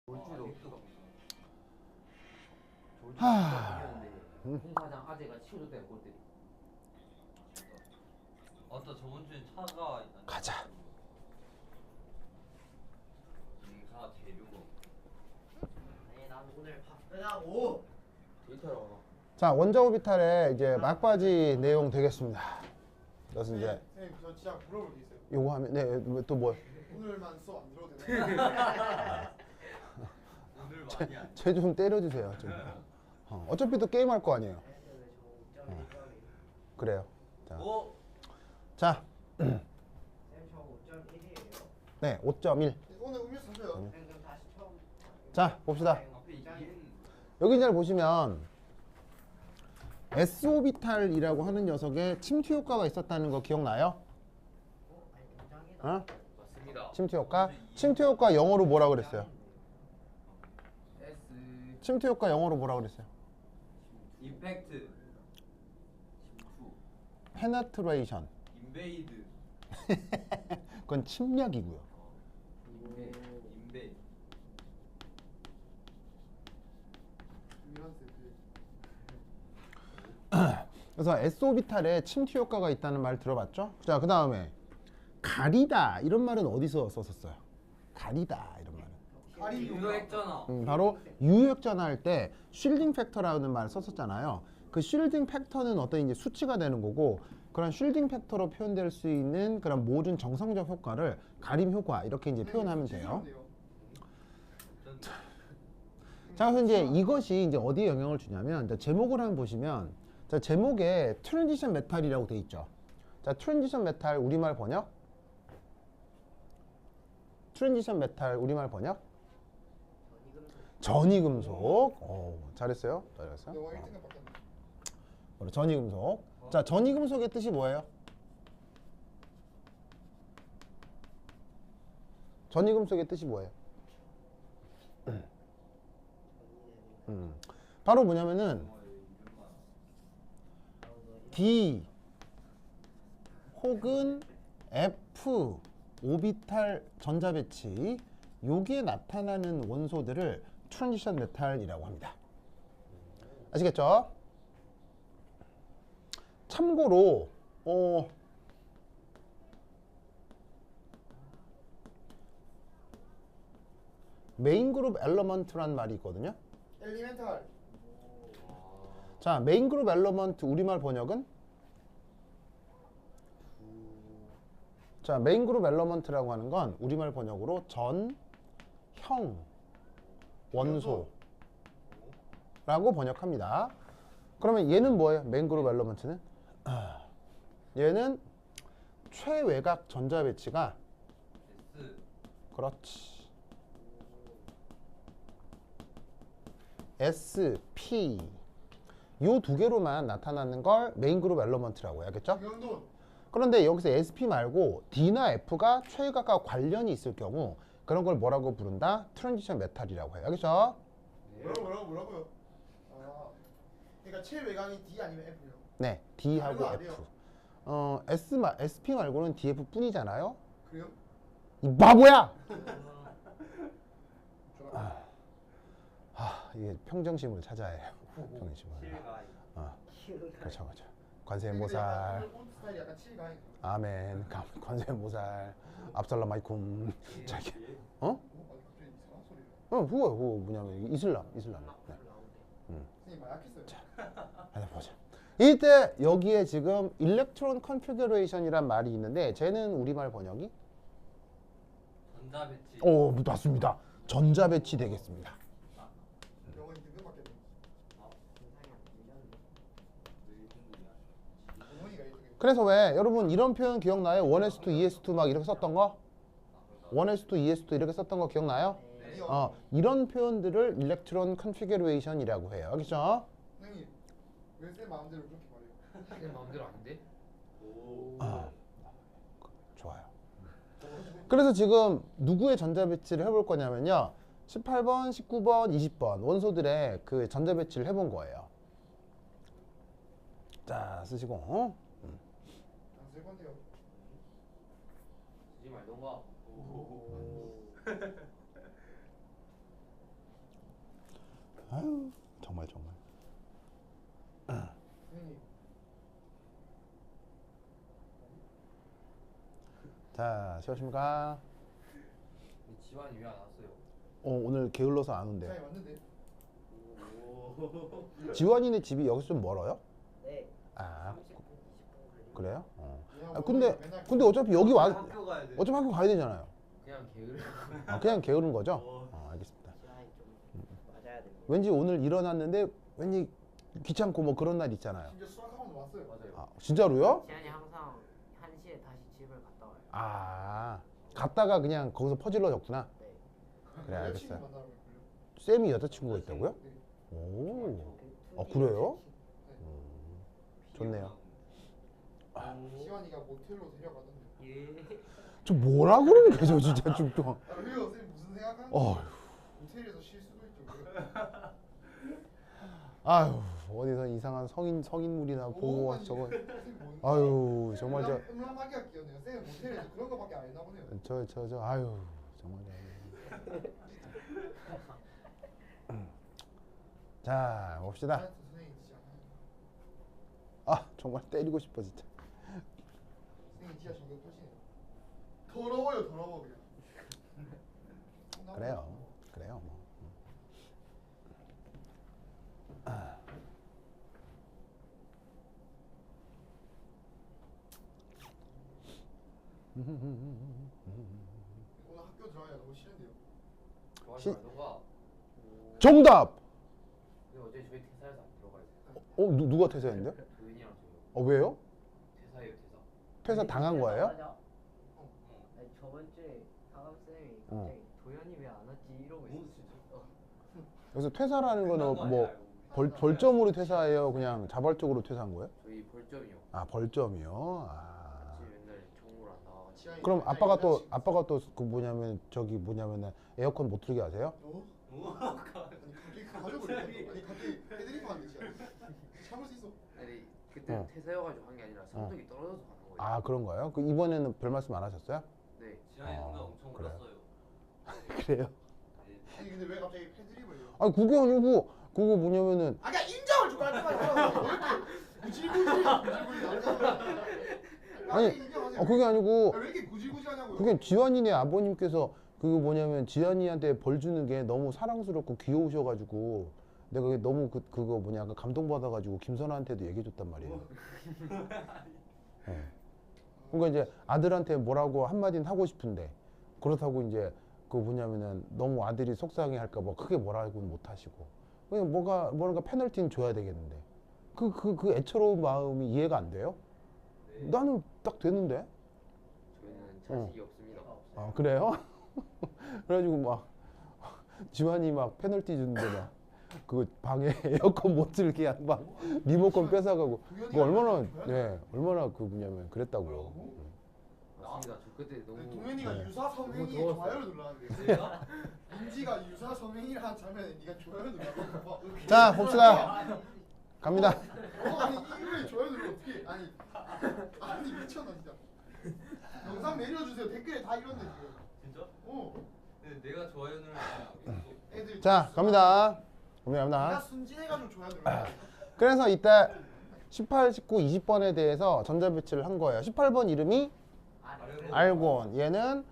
졸지도 하. 공사장 아재가 치료된 골들이. 아따 저번 주에 차가 가자. 공사 재료고. 아니 난 오늘 바쁘다고. 데이터로. 자, 원자 오비탈의 이제 막바지 내용 되겠습니다. 그래서 이제 선생님 저 진짜 물어볼 게 있어요. 요거 하면 네, 또 뭐? 오늘만 수업 안 들어도 되나요? 오늘 많이 안. 쟤 좀 때려주세요. 좀. 어차피 또 게임 할 거 아니에요. 그래요. 자, 어? 자, 쌤 저 5.1이에요. 네, 5.1. 오늘 음료수 사줘요. 그럼 다시 처음. 자, 봅시다. 앞에 이긴. 여기 잘 보시면 S 오비탈이라고 하는 녀석에 침투 효과가 있었다는 거 기억나요? 아니 굉장히다. 어? 맞습니다. 침투 효과? 침투 효과 영어로 뭐라 그랬어요? S 침투 효과 영어로 뭐라 그랬어요? 임팩트. 침투. 페네트레이션. 인베이드. 그건 침략이고요. 인베. 유한세 그래서 S 오비탈에 침투 효과가 있다는 말 들어봤죠? 자, 그 다음에 가리다 이런 말은 어디서 썼었어요? 가리다 이런 말은 가리 유효했잖아. 바로 유효역전화 할 때 쉴딩 팩터라는 말을 썼었잖아요. 그 쉴딩 팩터는 어떤 이제 수치가 되는 거고, 그런 쉴딩 팩터로 표현될 수 있는 그런 모든 정성적 효과를 가림 효과 이렇게 이제 표현하면 돼요. 자, 그래서 이제 이것이 이제 어디에 영향을 주냐면, 자, 제목을 한번 보시면, 자, 제목에 트랜지션 메탈이라고 돼 있죠. 자, 트랜지션 메탈 우리말 번역. 트랜지션 메탈 우리말 번역. 전이금속. 잘했어요. 잘했어요. 영어 1등급 바뀌었네. 바로 전이금속. 자, 전이금속의 뜻이 뭐예요? 전이금속의 뜻이 뭐예요? 바로 뭐냐면은 D 혹은 F 오비탈 전자배치 여기에 나타나는 원소들을 트랜지션 메탈이라고 합니다. 아시겠죠? 참고로 메인 그룹 엘러먼트란 말이 있거든요. 엘리멘탈. 자, 메인 그룹 엘러먼트 우리말 번역은? 자, 메인 그룹 엘러먼트라고 하는 건 우리말 번역으로 전, 형, 원소라고 번역합니다. 그러면 얘는 뭐예요? 메인 그룹 엘러먼트는? 얘는 최외곽 전자 배치가 S. 그렇지. S, P 요 두 개로만 나타나는 걸 메인 그룹 엘러먼트라고 해야겠죠? 연돈. 그런데 여기서 SP 말고 D나 F가 최외곽과 관련이 있을 경우 그런 걸 뭐라고 부른다? 트랜지션 메탈이라고 해요. 알겠죠? 뭐라고요? 아, 그러니까 최외곽이 D 아니면 F요. 네, D하고 다른 거 F. SP 말고는 DF 뿐이잖아요. 그래요? 이 바보야! 이게 평정심을 찾아야 해요. 평정심을. 그렇죠, 그렇죠. 관세음보살. 오늘 옷 스타일이 약간 칠가이. 아멘. 관세음보살. 압살라마이쿰. 자, 이게 갑자기 이상한 소리를. 그거 뭐냐면 이슬람. 네. 선생님 많이 약했어요. 하나 보자. 이때 여기에 지금 일렉트론 컨피그레이션이란 말이 있는데 쟤는 우리말 번역이 전자배치. 맞습니다. 전자 배치 되겠습니다. 영어 2등급 바뀌었네. 어머니가 1등급. 그래서 왜 여러분 이런 표현 기억나요? 1s2, 2s2 막 이렇게 썼던 거? 1s2, 2s2 이렇게 썼던 거 기억나요? 아니요. 이런 표현들을 일렉트론 컨피그레이션이라고 해요. 알겠죠? 선생님 왜 쌤 마음대로 그렇게 말해요? 내 마음대로 아닌데? 좋아요. 그래서 지금 누구의 전자 배치를 해볼 거냐면요. 18번, 19번, 20번 원소들의 그 전자 배치를 해본 거예요. 자, 쓰시고. 안쓸 건데요. 쓰지 말던가. 아유 정말. 선생님. 자 쉬었습니까? 근데 지환이 왜 안 왔어요? 오늘 게을러서 안 온대요. 잘 왔는데. 지원이네 집이 여기서 좀 멀어요? 네. 아 30분, 20분 걸리고. 그래요? 그냥 아, 뭐 근데 맨날 어차피 여기 와 학교 가야 돼. 어차피 학교 가야 되잖아요. 그냥 게으르. 그냥 게으른 거죠? 알겠습니다. 시간이 좀 맞아야 됩니다. 왠지 오늘 일어났는데 왠지 귀찮고 뭐 그런 날 있잖아요. 심지어 수학학원 왔어요. 맞아요. 아 진짜로요? 시간이 항상 1시에 다시 집을 갔다 와요. 아 갔다가 그냥 거기서 퍼질러졌구나. 네. 그래, 여자친구 알겠어요. 만나러 갈걸요? 쌤이 여자친구가 있다고요? 네. 오. 그 그래요? 투기 좋네요. 시환이가 모텔로 데려가던데. 예. 저 뭐라 그러는 거죠 진짜 좀. 아 왜요? 쌤 무슨 생각하는 어휴. 거예요? 모텔에서 쉴 수도 있죠. 왜? 아유 어디서 이상한 성인물이나 보고 와서 저거. 아유 정말 음란하게 할게요. 쌤 모텔에서 그런 거밖에 안 했나 보네요. 저 아유 정말. 자 봅시다. 선생님 진짜. 아 정말 때리고 싶어 진짜. 선생님 진짜 저거 터지네요. 더러워요 더러워 그냥. 그래요 뭐. 오늘 학교 들어가기가 너무 싫은데요. 시- 말도가. 정답. 근데 어제 저희 퇴사해서 안 들어가요. 누가 퇴사했는데? 도윤이랑 저요. 왜요? 퇴사예요 퇴사. 퇴사 당한 거예요? 맞아. 아니, 저번 주에 사감 쌤이 갑자기 도현이 왜 안 왔지 이러고 있었어. 그래서 퇴사라는 끝난 거 거는 뭐 아니야, 이거. 벌점으로 퇴사해요? 그냥 자발적으로 퇴사한 거예요? 저희 벌점이요. 아 벌점이요. 아. 지금 맨날 정모를 안 나와가지고. 시간이 그럼 맨날 아빠가 또 그 뭐냐면 저기 뭐냐면은 에어컨 못 틀게 하세요? 아니 갑자기 가져버려. 아니 갑자기 헤드리프 하는 거지. 참을 수 있어. 아니 그때 퇴사여가지고 한 게 아니라 성적이 떨어져서 가는 거예요. 아 그런 거예요? 그 이번에는 별 말씀 안 하셨어요? 네. 지난해 아, 성적 엄청 그래요? 올랐어요. 그래요? 네. 아니 근데 왜 갑자기 헤드리프를 해요? 아니 그게 아니고 그거 뭐냐면은 아 그냥 인정을 주고 하지 마요. 왜 이렇게 구질구질 나오잖아. 아니, 인정하세요. 그게 아니고 왜 이렇게 구질구질하냐고요? 그게 지환이네 아버님께서 그거 뭐냐면 지환이한테 벌 주는 게 너무 사랑스럽고 귀여우셔가지고 내가 그게 너무 그거 뭐냐 그 감동받아가지고 김선아한테도 얘기해줬단 말이에요. 그러니까 이제 아들한테 뭐라고 한마디는 하고 싶은데 그렇다고 이제 그 뭐냐면은 너무 아들이 속상해할까봐 크게 뭐라고는 못 하시고 그냥 뭔가 페널티는 줘야 되겠는데 그 애처로운 마음이 이해가 안 돼요? 네. 나는 딱 되는데. 저희는 자식이 없습니다. 아 그래요? 그래가지고 막 지환이 막 페널티 주는데 막 그 방에 에어컨 못 틀게 막 리모컨 뺏어가고 그 얼마나 그 뭐냐면 그랬다고요. 맞습니다. 저 그때 너무 동현이가 네. 유사 성행에 너무 좋아요를 눌렀는데 내가 민지가 유사 성행이라는 장면에 네가 좋아요 눌렀어. 자 봅시다. 갑니다. 아니 이거에 좋아요 누르면 어떻게? 아니 미쳤나 진짜. 영상 내려주세요. 댓글에 다 이런데 지금. 진짜? 어. 근데 내가 좋아요는 애들. 자 갑니다. 내가 갑니다. 순진해가지고 좋아요 눌러. 그래서 이때 18, 19, 20번에 대해서 전자배치를 한 거예요. 18번 이름이 알곤, 얘는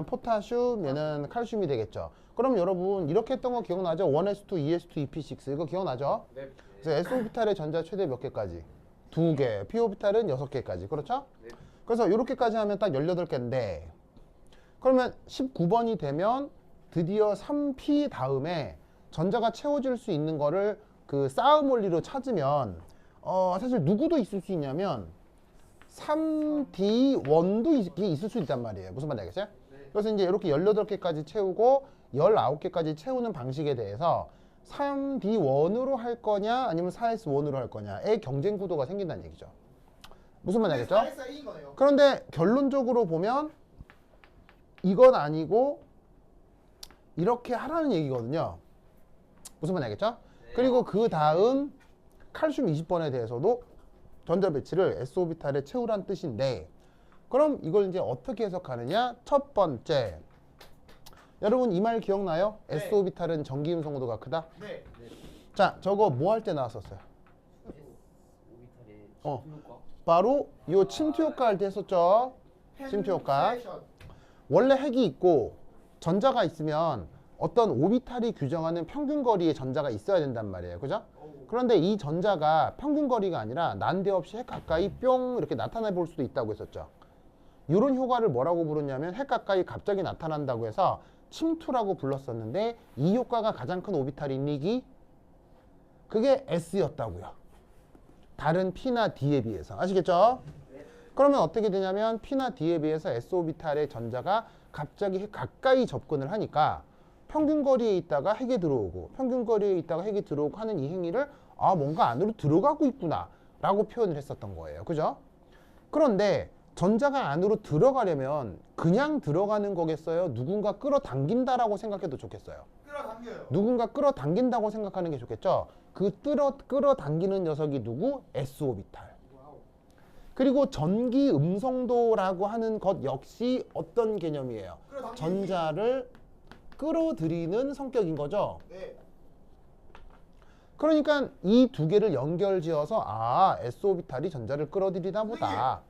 포타슘, 얘는 칼슘이 되겠죠. 그럼 여러분 이렇게 했던 거 기억나죠? 1s2, 2s2, EP6 이거 기억나죠? 네. 그래서 s오비탈의 전자 최대 몇 개까지? 2개, p오비탈은 6개까지. 그렇죠? 네. 그래서 이렇게까지 하면 딱 18개인데 그러면 19번이 되면 드디어 3p 다음에 전자가 채워질 수 있는 거를 그 싸움 원리로 찾으면 사실 누구도 있을 수 있냐면 3D1도 있을 수 있단 말이에요. 무슨 말인지 알겠어요? 그래서 이제 이렇게 18개까지 채우고 19개까지 채우는 방식에 대해서 3D1으로 할 거냐 아니면 4S1으로 할 거냐의 경쟁 구도가 생긴다는 얘기죠. 무슨 말인지 알겠죠? 쌓인 거네요. 그런데 결론적으로 보면 이건 아니고 이렇게 하라는 얘기거든요. 무슨 말인지 알겠죠? 그리고 그 다음 칼슘 20번에 대해서도 전자 배치를 s오비탈에 채우란 뜻인데 그럼 이걸 이제 어떻게 해석하느냐? 첫 번째 여러분 이 말 기억나요? 네. S 오비탈은 전기 운송도가 크다. 네. 자, 저거 뭐 할 때 나왔었어요? 오비탈의 어. 효과. 바로 요 침투 효과 할 때 했었죠. 침투 효과. 원래 핵이 있고 전자가 있으면 어떤 오비탈이 규정하는 평균 거리의 전자가 있어야 된단 말이에요. 그죠? 그런데 이 전자가 평균 거리가 아니라 난데없이 핵 가까이 뿅 이렇게 나타나 볼 수도 있다고 했었죠. 이런 효과를 뭐라고 부르냐면 핵 가까이 갑자기 나타난다고 해서 침투라고 불렀었는데 이 효과가 가장 큰 오비탈 인력이 그게 S였다고요. 다른 P나 D에 비해서. 아시겠죠? 그러면 어떻게 되냐면 P나 D에 비해서 S 오비탈의 전자가 갑자기 핵 가까이 접근을 하니까 평균 거리에 있다가 핵에 들어오고 평균 거리에 있다가 핵이 들어오고 하는 이 행위를 아 뭔가 안으로 들어가고 있구나 라고 표현을 했었던 거예요. 그죠? 그런데 전자가 안으로 들어가려면 그냥 들어가는 거겠어요? 누군가 끌어당긴다라고 생각해도 좋겠어요. 끌어당겨요. 누군가 끌어당긴다고 생각하는 게 좋겠죠? 그 끌어당기는 녀석이 누구? S 오비탈. 그리고 전기 음성도라고 하는 것 역시 어떤 개념이에요? 끌어당기기. 전자를 끌어들이는 성격인 거죠. 네. 그러니까 이 두 개를 연결지어서 아 S 오비탈이 전자를 끌어들이다 보다.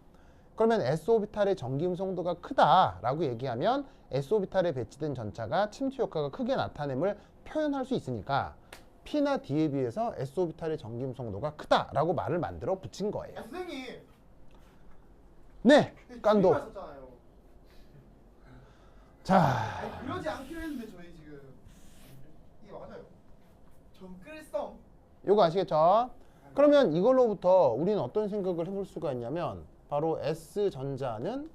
그러면 S 오비탈의 전기 음성도가 크다라고 얘기하면 S 오비탈에 배치된 전차가 침투 효과가 크게 나타냄을 표현할 수 있으니까 P나 D에 비해서 S 오비탈의 전기 음성도가 크다라고 말을 만들어 붙인 거예요. 선생님. 네, 깐도. 했었잖아요. 자, 아니, 그러지 않기로 했는데 저희 지금 이게 맞아요. 정글성. 요거 아시겠죠? 그러면 이걸로부터 우리는 어떤 생각을 해볼 수가 있냐면 바로 S전자는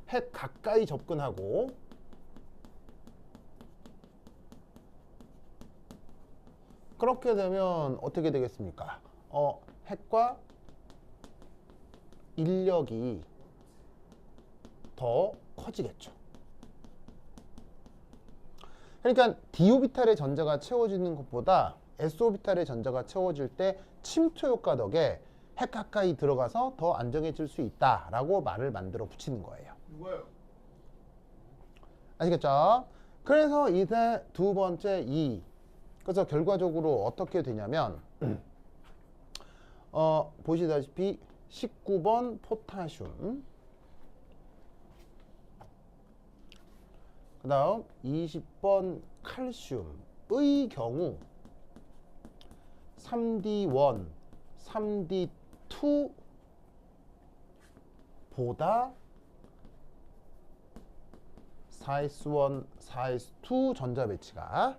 핵 가까이 접근하고 그렇게 되면 어떻게 되겠습니까? 핵과 인력이 더 커지겠죠. 그러니까 d 오비탈의 전자가 채워지는 것보다 s 오비탈의 전자가 채워질 때 침투 효과 덕에 핵 가까이 들어가서 더 안정해질 수 있다라고 말을 만들어 붙이는 거예요. 누가요? 아시겠죠? 그래서 이제 두 번째 그래서 결과적으로 어떻게 되냐면 보시다시피 19번 포타슘 그 다음 20번 칼슘의 경우 3D1, 3D2 보다 4S1, 4S2 전자 배치가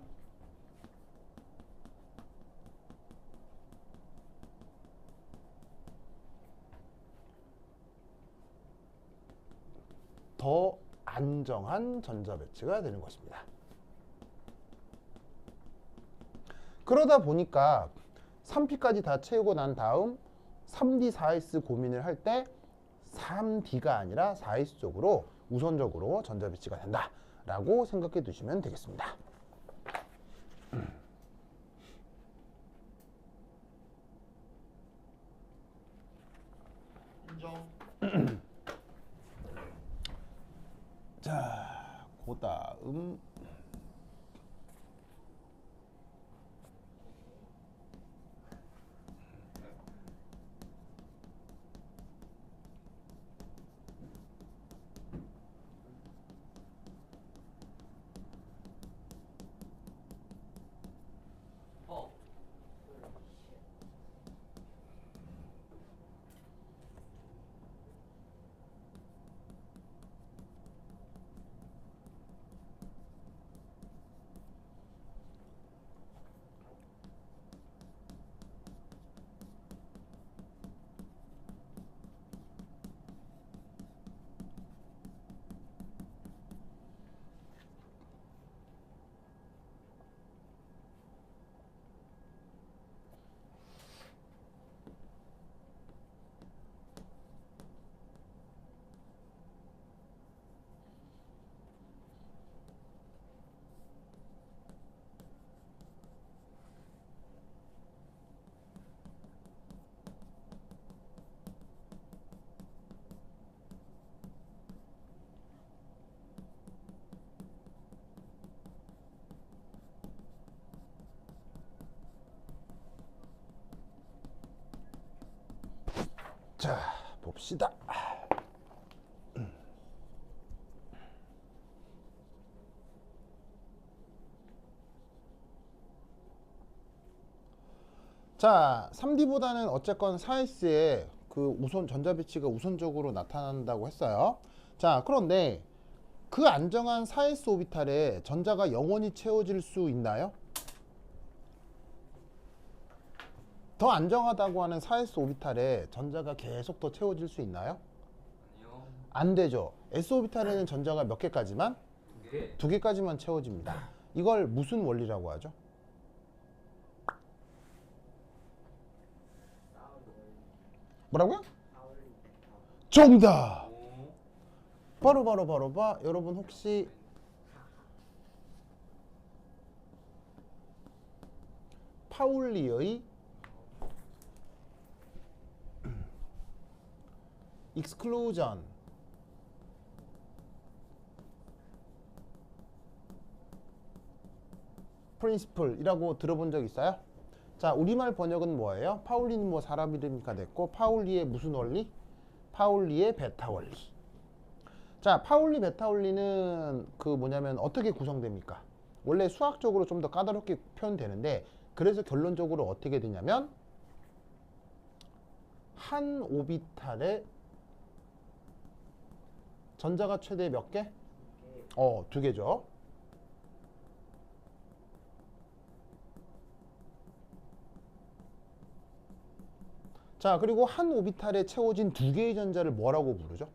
더 안정한 전자 배치가 되는 것입니다. 그러다 보니까 3P까지 다 채우고 난 다음 3D, 4S 고민을 할 때 3D가 아니라 4S 쪽으로 우선적으로 전자 배치가 된다라고 생각해 두시면 되겠습니다. 인정. 자, 그 다음 자, 봅시다. 자, 3D보다는 어쨌건 4S에 그 우선 전자 배치가 우선적으로 나타난다고 했어요. 자, 그런데 그 안정한 4S 오비탈에 전자가 영원히 채워질 수 있나요? 더 안정하다고 하는 4S 오비탈에 전자가 계속 더 채워질 수 있나요? 아니요. 안 되죠. S 오비탈에는 전자가 몇 개까지만? 네. 2개까지만 채워집니다. 이걸 무슨 원리라고 하죠? 뭐라고요? 정답! 오. 바로 봐. 여러분 혹시 파울리의 익스클루전 프린시플이라고 들어본 적 있어요? 자, 우리말 번역은 뭐예요? 파울리는 뭐 사람 이름이니까 됐고, 파울리의 무슨 원리? 파울리의 베타 원리. 자, 파울리 베타 원리는 그 뭐냐면 어떻게 구성됩니까? 원래 수학적으로 좀 더 까다롭게 표현되는데, 그래서 결론적으로 어떻게 되냐면 한 오비탈에 전자가 최대 몇 개? 2개죠. 자, 그리고 한 오비탈에 채워진 2개의 전자를 뭐라고 부르죠?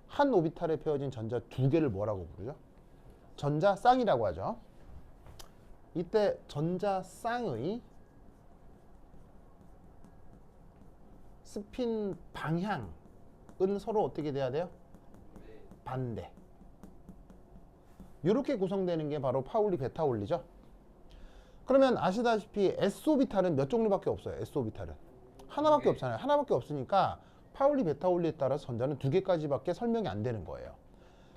한 오비탈에 펴진 전자 2개를 뭐라고 부르죠? 전자쌍이라고 하죠. 이때 전자쌍의 스핀 방향은 서로 어떻게 돼야 돼요? 네. 반대. 이렇게 구성되는 게 바로 파울리 베타 원리죠. 그러면 아시다시피 S오비탈은 몇 종류밖에 없어요. S오비탈은 하나밖에 없잖아요. 하나밖에 없으니까 파울리 베타 원리에 따라서 전자는 2개까지밖에 설명이 안 되는 거예요.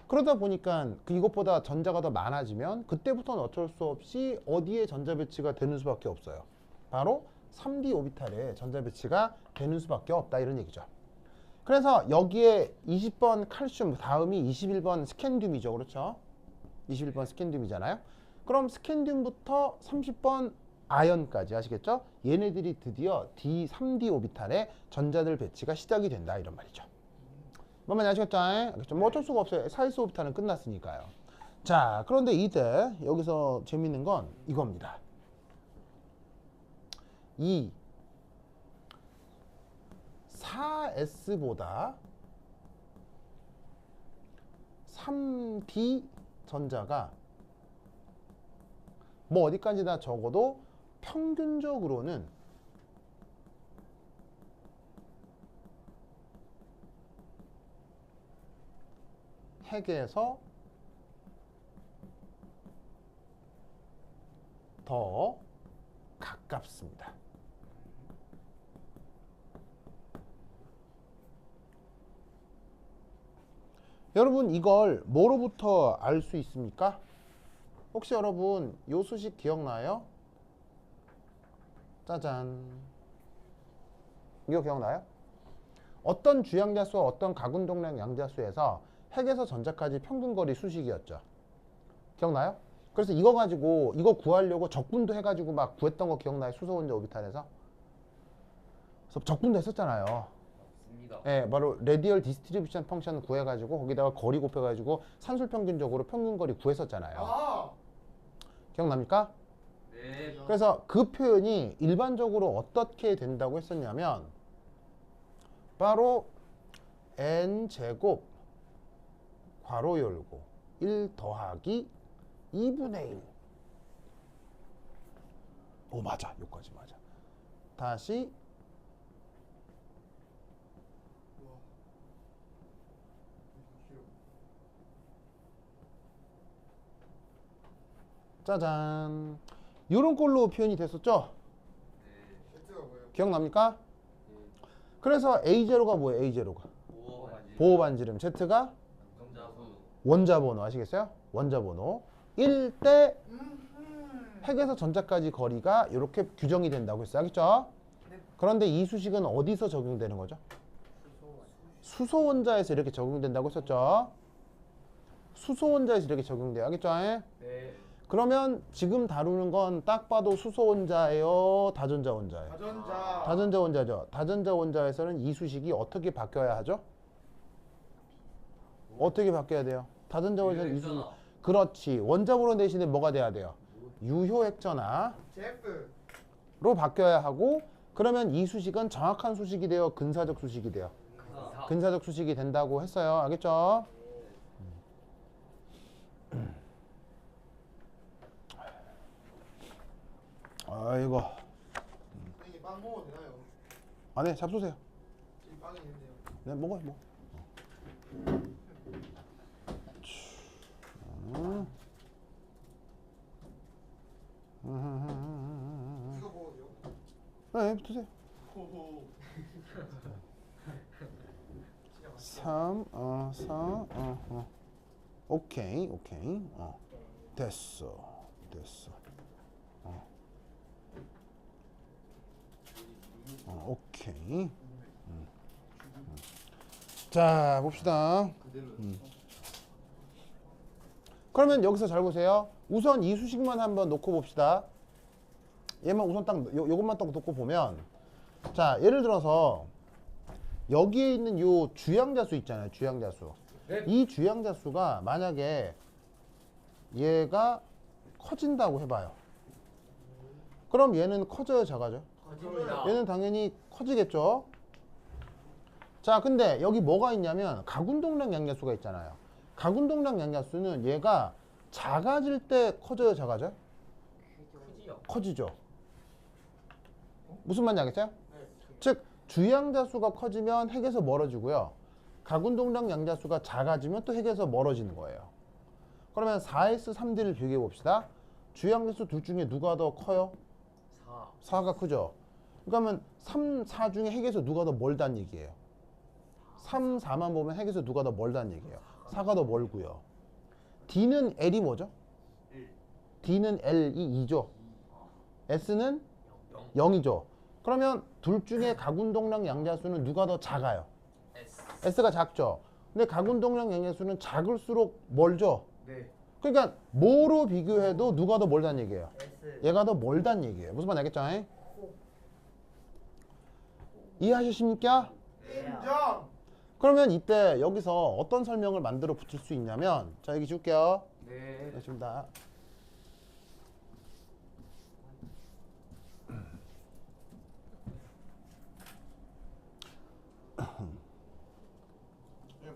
그러다 보니까 이것보다 전자가 더 많아지면 그때부터는 어쩔 수 없이 어디에 전자 배치가 되는 수밖에 없어요. 바로 3D 오비탈에 전자 배치가 되는 수밖에 없다, 이런 얘기죠. 그래서 여기에 20번 칼슘, 다음이 21번 스캔듐이죠. 그렇죠? 21번 스캔듐이잖아요. 그럼 스캔듐부터 30번 아연까지, 아시겠죠? 얘네들이 드디어 D3D 오비탈에 전자들 배치가 시작이 된다, 이런 말이죠. 뭔 말인지 아시겠죠? 알겠죠? 뭐 어쩔 수가 없어요. 4S 오비탈은 끝났으니까요. 자, 그런데 이때 여기서 재밌는 건 이겁니다. 이 4S보다 3D 전자가 뭐 어디까지나 적어도 평균적으로는 핵에서 더 가깝습니다. 여러분 이걸 뭐로부터 알 수 있습니까? 혹시 여러분 요 수식 기억나요? 짜잔. 이거 기억나요? 어떤 주양자수와 어떤 가군동량 양자수에서 핵에서 전자까지 평균거리 수식이었죠. 기억나요? 그래서 이거 가지고 이거 구하려고 적분도 해가지고 막 구했던 거 기억나요? 수소원자 오비탈에서? 그래서 적분도 했었잖아요. 맞습니다. 예, 바로 레디얼 디스트리뷰션 펑션 구해가지고 거기다가 거리 곱해가지고 산술 평균적으로 평균거리 구했었잖아요. 아, 기억납니까? 네. 그래서 그 표현이 일반적으로 어떻게 된다고 했었냐면 바로 n제곱 괄호 열고 1 더하기 2분의 1. 오, 맞아. 여기까지 맞아. 다시 우와. 이거 짜잔. 이런 걸로 표현이 됐었죠? 네. Z가 뭐예요? 기억납니까? 네. 그래서 A0가 뭐예요? A0가 보호 반지. 보호 반지름, Z가 정자수. 원자 번호, 아시겠어요? 원자 번호. 1대 핵에서 전자까지 거리가 이렇게 규정이 된다고 했어요. 알겠죠? 네. 그런데 이 수식은 어디서 적용되는 거죠? 수소 원자에서 이렇게 적용된다고 했었죠. 수소 원자에서 이렇게 적용돼요. 알겠죠? 네. 그러면 지금 다루는 건 딱 봐도 수소 원자예요, 다전자 원자예요? 다전자. 다전자 원자죠. 다전자 원자에서는 이 수식이 어떻게 바뀌어야 하죠? 어떻게 바뀌어야 돼요? 다전자 원자는 이 수식. 그렇지. 원자번호 대신에 뭐가 돼야 돼요? 유효액전화로 제프. 바뀌어야 하고, 그러면 이 수식은 정확한 수식이 돼요, 근사적 수식이 돼요? 근사적 수식이 된다고 했어요. 알겠죠? 아이고. 선생님 빵 먹어도 되나요? 안에 잡수세요. 이 빵이 있는데요. 네, 먹어요, 먹어. 이거 먹어도 돼요? 네, 드세요. 호호. 3, 4, 오케이, 오케이. 됐어, 됐어. 오케이. 자, 봅시다. 그러면 여기서 잘 보세요. 우선 이 수식만 한번 놓고 봅시다. 얘만 우선 딱 요것만 딱 놓고 보면, 자, 예를 들어서 여기에 있는 요 주양자수 있잖아요. 주양자수. 네. 이 주양자수가 만약에 얘가 커진다고 해봐요. 그럼 얘는 커져요, 작아져? 거짓말. 얘는 당연히 커지겠죠. 자, 근데 여기 뭐가 있냐면 가군동량 양자수가 있잖아요. 가군동량 양자수는 얘가 작아질 때 커져요, 작아져요? 크지요. 커지죠. 무슨 말인지 알겠어요? 즉 주양자수가 커지면 핵에서 멀어지고요. 가군동량 양자수가 작아지면 또 핵에서 멀어지는 거예요. 그러면 4s3d를 비교해 봅시다. 주양자수 둘 중에 누가 더 커요? 4. 4가 크죠. 그러면 3, 4 중에 핵에서 누가 더 멀다는 얘기예요. 3, 4만 보면 핵에서 누가 더 멀다는 얘기예요. 4가 더 멀고요. D는 L이 뭐죠? D는 L이 2죠. S는 0이죠. 그러면 둘 중에 가군동량 양자수는 누가 더 작아요? S가 작죠. 근데 가군동량 양자수는 작을수록 멀죠. 네. 그러니까 뭐로 비교해도 누가 더 멀다는 얘기예요? S. 얘가 더 멀다는 얘기예요. 무슨 말 알겠죠? 이해하셨습니까? 인정. 그러면 이때 여기서 어떤 설명을 만들어 붙일 수 있냐면, 자, 여기 줄게요. 네. 알겠습니다.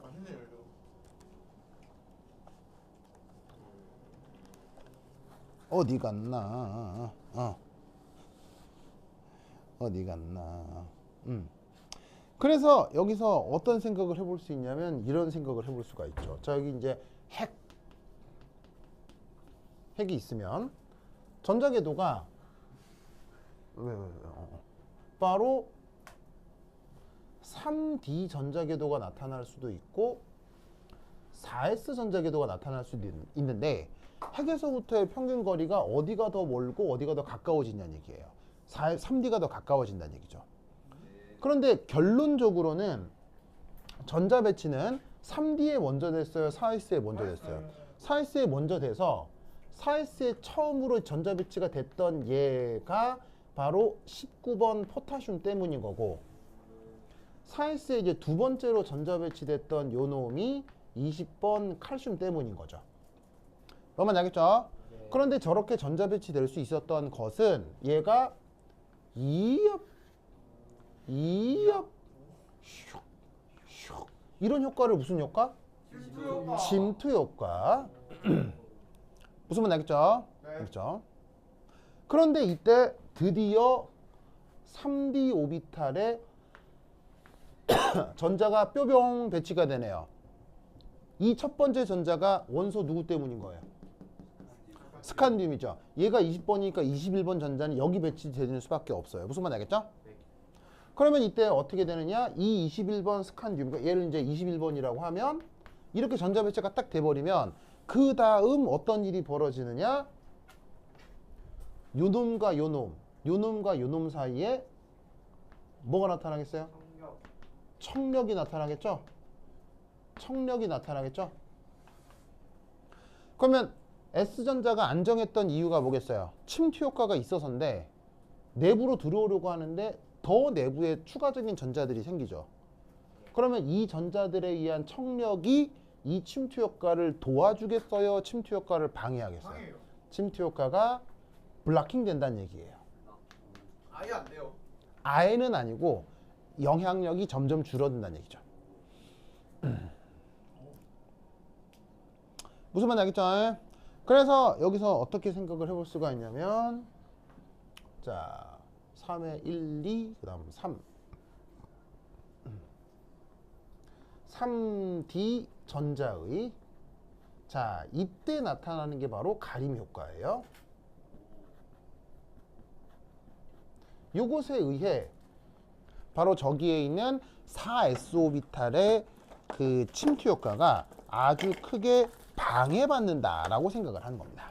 맛있네요 이거. 어디 갔나? 어디 갔나? 그래서 여기서 어떤 생각을 해볼 수 있냐면 이런 생각을 해볼 수가 있죠. 자, 여기 이제 핵이 있으면 전자궤도가 바로 3D 전자궤도가 나타날 수도 있고 4S 전자궤도가 나타날 수도 있는데, 핵에서부터의 평균 거리가 어디가 더 멀고 어디가 더 가까워지냐는 얘기예요. 3D가 더 가까워진다는 얘기죠. 그런데 결론적으로는 전자 배치는 3D에 먼저 됐어요, 4S에 먼저 됐어요? 4S에 먼저 돼서 4S에 처음으로 전자 배치가 됐던 얘가 바로 19번 포타슘 때문인 거고, 4S에 이제 두 번째로 전자 배치됐던 요 놈이 20번 칼슘 때문인 거죠. 그러면 알겠죠? 네. 그런데 저렇게 전자 배치될 수 있었던 것은 얘가 이업 슉 이런 효과를 무슨 효과? 침투 효과. 침투 효과. 무슨 말 알겠죠? 네. 알겠죠? 그런데 이때 드디어 3D 오비탈에 전자가 뾰병 배치가 되네요. 이 첫 번째 전자가 원소 누구 때문인 거예요? 스칸듐이죠. 얘가 20번이니까 21번 전자는 여기 배치되는 수밖에 없어요. 무슨 말 알겠죠? 네. 그러면 이때 어떻게 되느냐? 이 21번 스칸듐, 그러니까 얘를 이제 21번이라고 하면 이렇게 전자 배치가 딱 돼버리면 그 다음 어떤 일이 벌어지느냐? 요놈과 요놈, 요놈과 요놈 사이에 뭐가 나타나겠어요? 청력. 청력이 나타나겠죠? 청력이 나타나겠죠? 그러면 S전자가 안정했던 이유가 뭐겠어요? 침투 효과가 있어서인데 내부로 들어오려고 하는데 더 내부에 추가적인 전자들이 생기죠. 그러면 이 전자들에 의한 청력이 이 침투 효과를 도와주겠어요? 침투 효과를 방해하겠어요? 방해요. 침투 효과가 블락킹 된다는 얘기예요. 아예 안 돼요. 아예는 아니고 영향력이 점점 줄어든다는 얘기죠. 무슨 말인지 알겠죠? 그래서 여기서 어떻게 생각을 해볼 수가 있냐면 자 3에 1, 2, 그 다음 3 3D 전자의 자 이때 나타나는 게 바로 가림 효과예요. 요것에 의해 바로 저기에 있는 4SO비탈의 그 침투 효과가 아주 크게 방해받는다라고 생각을 하는 겁니다.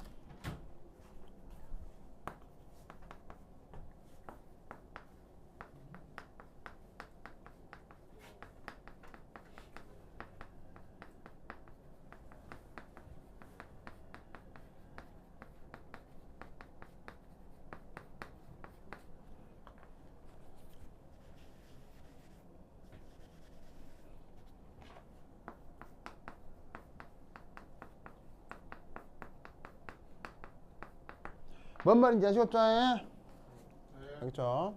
뭔 말인지 아시겠죠? 네. 알겠죠?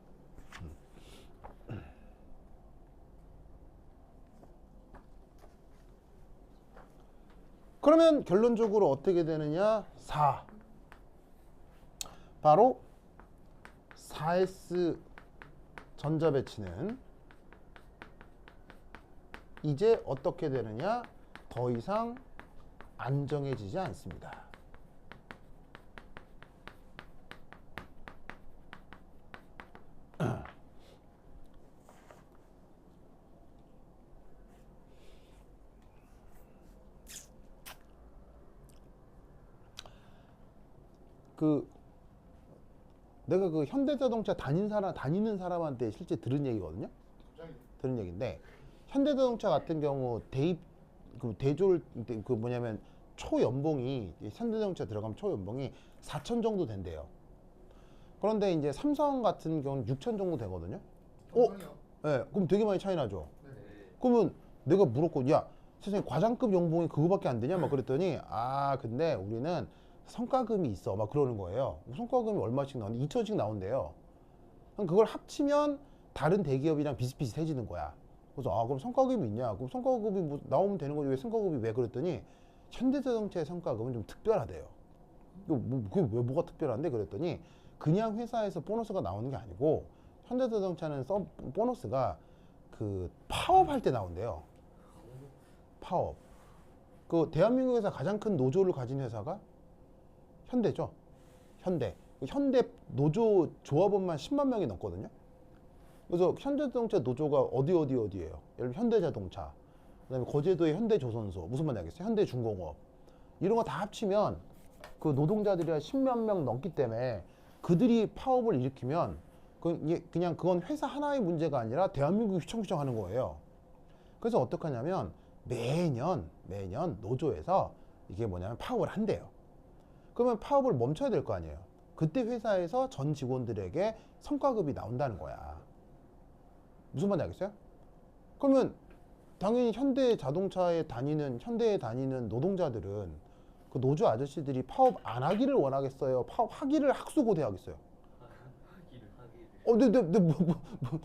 그러면 결론적으로 어떻게 되느냐? 4 바로 4S 전자 배치는 이제 어떻게 되느냐? 더 이상 안정해지지 않습니다. 내가 그 현대자동차 다니는 사람한테 실제 들은 얘기거든요. 갑자기 들은 얘기인데 현대자동차 같은 경우 대졸 그 뭐냐면 초연봉이 현대자동차 들어가면 초연봉이 4천 정도 된대요. 그런데 이제 삼성 같은 경우는 6천 정도 되거든요. 정상이요. 네, 그럼 되게 많이 차이 나죠. 네. 그러면 내가 물었고 야 선생님 과장급 연봉이 그거밖에 안 되냐 막 그랬더니 아 근데 우리는 성과금이 있어 막 그러는 거예요. 성과금이 얼마씩 나오는데 2천씩 나온대요. 그럼 그걸 합치면 다른 대기업이랑 비슷비슷해지는 거야. 그래서 아 그럼 성과급이 있냐? 그럼 성과급이 뭐 나오면 되는 거지 왜 성과급이 왜 그랬더니 현대자동차의 성과급은 좀 특별하대요. 그게 왜 뭐가 특별한데 그랬더니 그냥 회사에서 보너스가 나오는 게 아니고 현대자동차는 보너스가 그 파업할 때 나온대요. 파업. 그 대한민국에서 가장 큰 노조를 가진 회사가 현대죠. 현대 노조 조합원만 10만 명이 넘거든요. 그래서 현대자동차 노조가 어디예요? 예를 들면 현대자동차, 그다음에 거제도의 현대조선소, 무슨 말인지 알겠어요? 현대중공업 이런 거 다 합치면 그 노동자들이 한 10만 명 넘기 때문에 그들이 파업을 일으키면 그냥 그건 회사 하나의 문제가 아니라 대한민국이 휘청휘청하는 거예요. 그래서 어떻게 하냐면 매년 노조에서 이게 뭐냐면 파업을 한대요. 그러면 파업을 멈춰야 될 거 아니에요. 그때 회사에서 전 직원들에게 성과급이 나온다는 거야. 무슨 말인지 알겠어요? 그러면 당연히 현대에 다니는 노동자들은 그 노조 아저씨들이 파업 안 하기를 원하겠어요? 파업하기를 학수고대하겠어요? 근데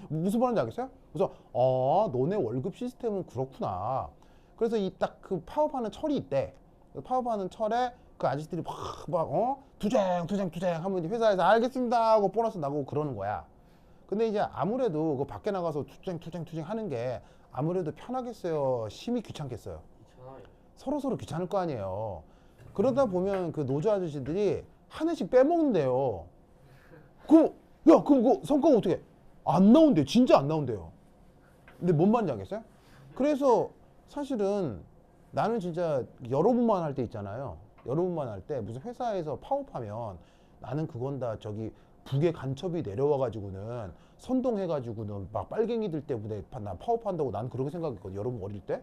무슨 말인지 알겠어요? 그래서 너네 월급 시스템은 그렇구나. 그래서 이 딱 그 파업하는 철이 있대. 파업하는 철에 그 아저씨들이 투쟁 하면 이제 회사에서 알겠습니다 하고 보너스 나고 그러는 거야. 근데 이제 아무래도 그 밖에 나가서 투쟁 하는 게 아무래도 편하겠어요? 심히 귀찮겠어요? 서로 귀찮을 거 아니에요. 그러다 보면 그 노조 아저씨들이 한 해씩 빼먹는데요. 그럼 그 성과가 어떻게 안 나온대요. 진짜 안 나온대요. 근데 뭔 말인지 알겠어요? 그래서 사실은 나는 진짜 여러분만 할 때 있잖아요. 여러분만 할 때 무슨 회사에서 파업하면 나는 그건 다 저기 북의 간첩이 내려와 가지고는 선동해 가지고는 막 빨갱이들 때문에 나 파업한다고 난 그렇게 생각했거든요. 여러분 어릴 때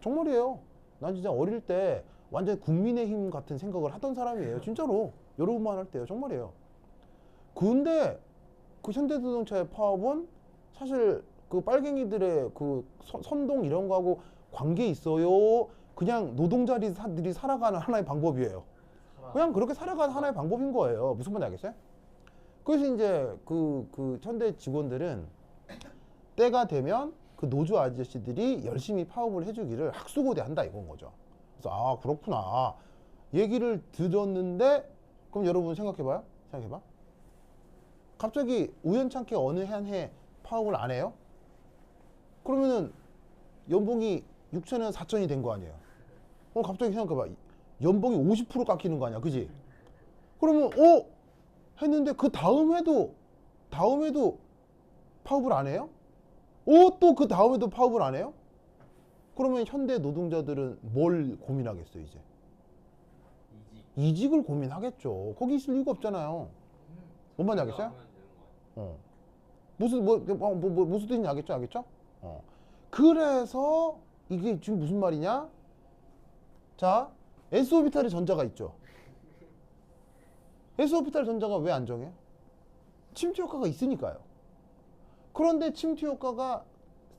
정말이에요. 난 진짜 어릴 때 완전 국민의힘 같은 생각을 하던 사람이에요. 진짜로 여러분만 할 때요. 정말이에요. 근데 그 현대자동차의 파업은 사실 그 빨갱이들의 그 선동 이런 거하고 관계 있어요? 그냥 노동자들이 살아가는 하나의 방법이에요. 그냥 그렇게 살아가는 하나의 방법인 거예요. 무슨 말인지 알겠어요? 그래서 이제 그 현대 직원들은 때가 되면 그 노조 아저씨들이 열심히 파업을 해주기를 학수고대한다 이건 거죠. 그래서 아 그렇구나 얘기를 들었는데 그럼 여러분 생각해봐요. 생각해봐. 갑자기 우연찮게 어느 한 해 파업을 안 해요? 그러면은 연봉이 6천에서 4천이 된 거 아니에요. 그럼 갑자기 생각해봐. 연봉이 50% 깎이는 거 아니야, 그지? 그러면 했는데 그 다음 해도 파업을 안 해요? 또 그 다음에도 파업을 안 해요? 그러면 현대 노동자들은 뭘 고민하겠어요, 이제? 이직을 고민하겠죠. 거기 있을 이유가 없잖아요. 뭔 말인지 알겠어요? 무슨 뜻인지 알겠죠? 그래서 이게 지금 무슨 말이냐? 자, S오비탈의 전자가 있죠. S오비탈 전자가 왜 안 정해요? 침투 효과가 있으니까요. 그런데 침투 효과가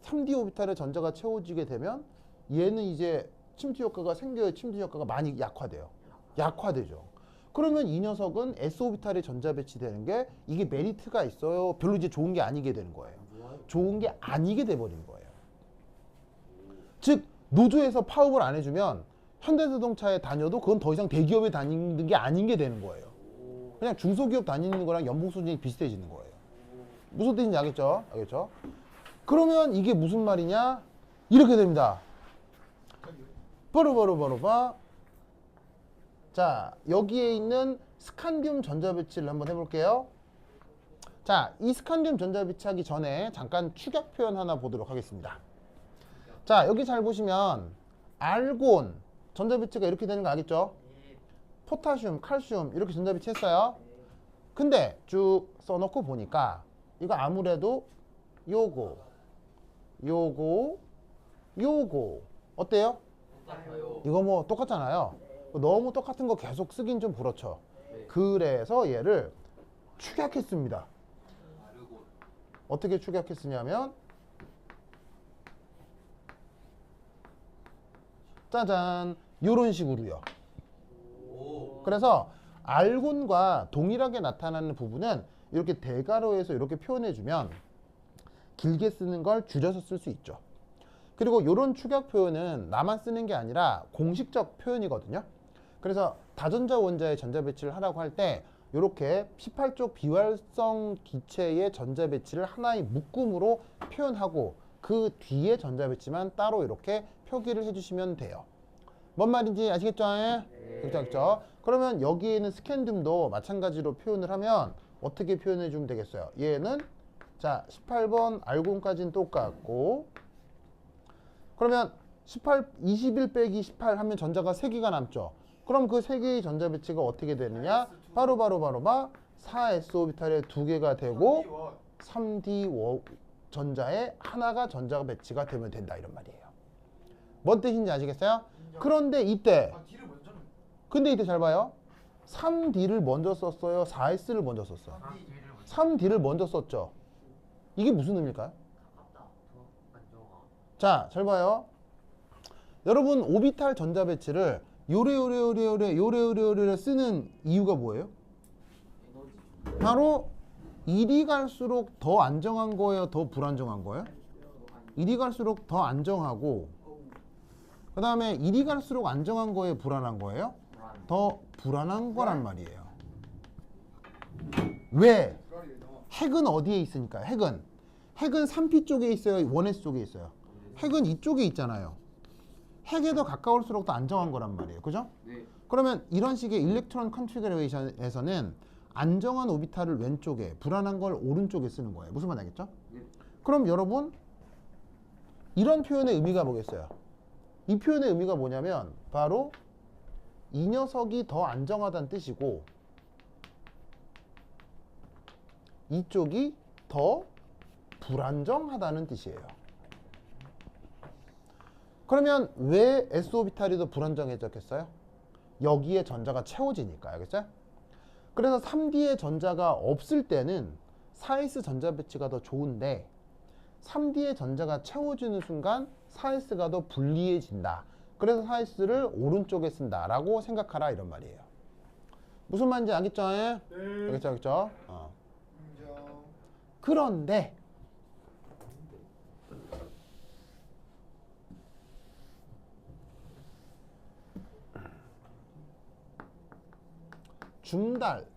3D 오비탈의 전자가 채워지게 되면 얘는 이제 침투 효과가 생겨야 침투 효과가 많이 약화돼요. 약화되죠. 그러면 이 녀석은 S오비탈에 전자 배치되는 게 이게 메리트가 있어요? 별로 이제 좋은 게 아니게 되는 거예요. 좋은 게 아니게 돼버린 거예요. 즉 노조에서 파업을 안 해주면 현대자동차에 다녀도 그건 더 이상 대기업에 다니는 게 아닌 게 되는 거예요. 그냥 중소기업 다니는 거랑 연봉 수준이 비슷해지는 거예요. 무슨 뜻인지 알겠죠? 알겠죠? 그러면 이게 무슨 말이냐? 이렇게 됩니다. 바로. 자, 여기에 있는 스칸디움 전자 배치를 한번 해볼게요. 자, 이 스칸디움 전자 배치하기 전에 잠깐 축약 표현 하나 보도록 하겠습니다. 자, 여기 잘 보시면 알곤 전자 배치가 이렇게 되는 거 알겠죠? 포타슘, 칼슘 이렇게 전자 배치했어요. 근데 쭉 써놓고 보니까 이거 아무래도 요거 어때요? 이거 뭐 똑같잖아요. 너무 똑같은 거 계속 쓰긴 좀 그렇죠. 그래서 얘를 축약했습니다. 어떻게 축약했으냐면 짜잔 요런 식으로요. 그래서 알곤과 동일하게 나타나는 부분은 이렇게 대괄호에서 이렇게 표현해주면 길게 쓰는 걸 줄여서 쓸 수 있죠. 그리고 이런 축약 표현은 나만 쓰는 게 아니라 공식적 표현이거든요. 그래서 다전자 원자의 전자 배치를 하라고 할 때 이렇게 18쪽 비활성 기체의 전자 배치를 하나의 묶음으로 표현하고 그 뒤에 전자 배치만 따로 이렇게 표기를 해주시면 돼요. 뭔 말인지 아시겠죠? 그렇죠? 그러면 여기에는 스캔듐도 마찬가지로 표현을 하면 어떻게 표현해 주면 되겠어요? 얘는 자 18번 알곤까지는 똑같고 그러면 21 빼기 18 하면 전자가 3개가 남죠. 그럼 그 3개의 전자 배치가 어떻게 되느냐? 바로 4s 오비탈에 2개가 되고 3d 전자에 하나가 전자 배치가 되면 된다 이런 말이에요. 뭔 뜻인지 아시겠어요? 그런데 이때 근데 이때 잘 봐요. 3D를 먼저 썼어요? 4S를 먼저 썼어요? 3D를 먼저 썼죠. 이게 무슨 의미일까요? 자, 잘 봐요. 여러분 오비탈 전자 배치를 요래 쓰는 이유가 뭐예요? 바로 일이 갈수록 더 안정한 거예요? 더 불안정한 거예요? 일이 갈수록 더 안정하고 그 다음에 일이 갈수록 안정한 거예요? 불안한 거예요? 더 불안한 거란 말이에요. 왜? 핵은 어디에 있으니까? 핵은 3p 쪽에 있어요? 1s 쪽에 있어요? 핵은 이쪽에 있잖아요. 핵에 더 가까울수록 더 안정한 거란 말이에요. 그죠? 네. 그러면 이런 식의 일렉트론 컨피그레이션에서는 안정한 오비탈을 왼쪽에 불안한 걸 오른쪽에 쓰는 거예요. 무슨 말 알겠죠? 네. 그럼 여러분 이런 표현의 의미가 뭐겠어요? 이 표현의 의미가 뭐냐면 바로 이 녀석이 더 안정하다는 뜻이고 이쪽이 더 불안정하다는 뜻이에요. 그러면 왜 s 오비탈이 더 불안정해졌겠어요? 여기에 전자가 채워지니까, 알겠죠? 그래서 3D의 전자가 없을 때는 4s 전자 배치가 더 좋은데 3D의 전자가 채워지는 순간 4s가 더 불리해진다. 그래서 4s를 오른쪽에 쓴다라고 생각하라 이런 말이에요. 무슨 말인지 알겠죠? 네. 알겠죠? 알겠죠? 인정. 그런데 중달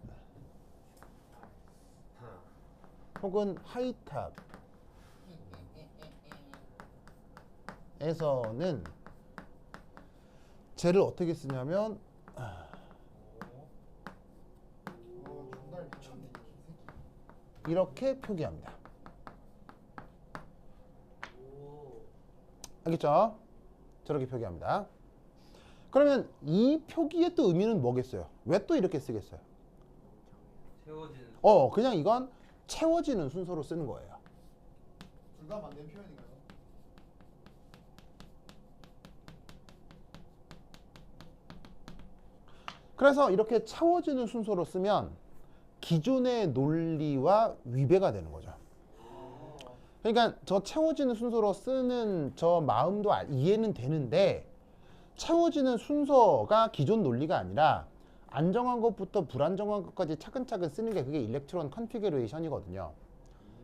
혹은 하이탑에서는 쟤를 어떻게 쓰냐면 중달 미쳤네 이 새끼. 이렇게 표기합니다. 알겠죠? 저렇게 표기합니다. 그러면 이 표기의 또 의미는 뭐겠어요? 왜 또 이렇게 쓰겠어요? 채워지는 그냥 이건 채워지는 순서로 쓰는 거예요. 둘 다 맞는 표현인가요? 그래서 이렇게 채워지는 순서로 쓰면 기존의 논리와 위배가 되는 거죠. 그러니까 저 채워지는 순서로 쓰는 저 마음도 이해는 되는데 채워지는 순서가 기존 논리가 아니라 안정한 것부터 불안정한 것까지 차근차근 쓰는 게 그게 일렉트론 컨피규레이션이거든요.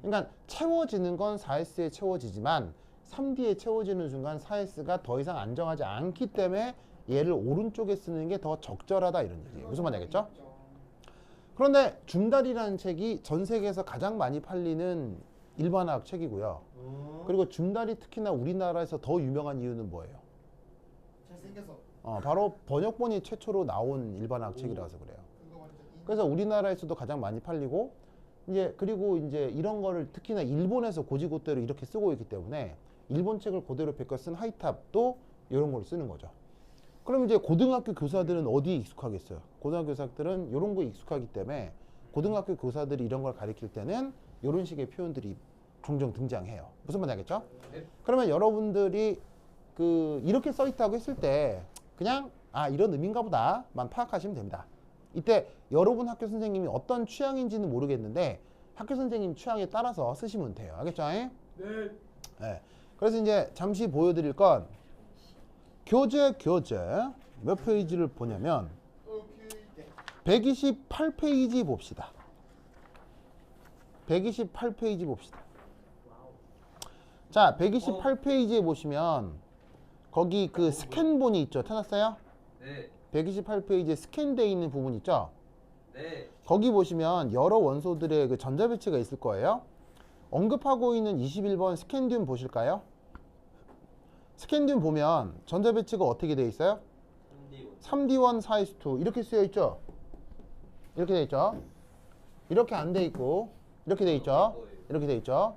그러니까 채워지는 건 4S에 채워지지만 3D에 채워지는 순간 4S가 더 이상 안정하지 않기 때문에 얘를 오른쪽에 쓰는 게 더 적절하다 이런 얘기예요. 무슨 말인지 알겠죠? 그런데 줌달이라는 책이 전 세계에서 가장 많이 팔리는 일반화학 책이고요. 그리고 줌달이 특히나 우리나라에서 더 유명한 이유는 뭐예요? 잘생겨서. 바로 번역본이 최초로 나온 일반화학 책이라서 그래요. 그거 완전 그래서 우리나라에서도 가장 많이 팔리고 그리고 이제 이런 거를 특히나 일본에서 고지고대로 이렇게 쓰고 있기 때문에 일본 책을 그대로 베껴 쓴 하이탑도 이런 걸 쓰는 거죠. 그럼 이제 고등학교 교사들은 어디에 익숙하겠어요? 고등학교 교사들은 이런 거에 익숙하기 때문에 고등학교 교사들이 이런 걸 가르칠 때는 이런 식의 표현들이 종종 등장해요. 무슨 말인지 알겠죠? 그러면 여러분들이 이렇게 써 있다고 했을 때 그냥 이런 의미인가 보다만 파악하시면 됩니다. 이때 여러분 학교 선생님이 어떤 취향인지는 모르겠는데 학교 선생님 취향에 따라서 쓰시면 돼요. 알겠죠? 네. 네. 그래서 이제 잠시 보여드릴 건 교재 몇 페이지를 보냐면 오케이. 네. 128페이지 봅시다. 128페이지 봅시다. 자, 128페이지에 보시면 거기 스캔본이 있죠. 찾았어요? 네. 128페이지에 스캔되어 있는 부분 있죠? 네. 거기 보시면 여러 원소들의 그 전자 배치가 있을 거예요. 언급하고 있는 21번 스캔듐 보실까요? 스캔듐 보면 전자 배치가 어떻게 되어 있어요? 3D1 4:2 이렇게 쓰여 있죠? 이렇게 되어 있죠? 이렇게 안 돼 있고 이렇게 되어 있죠? 이렇게 되어 있죠?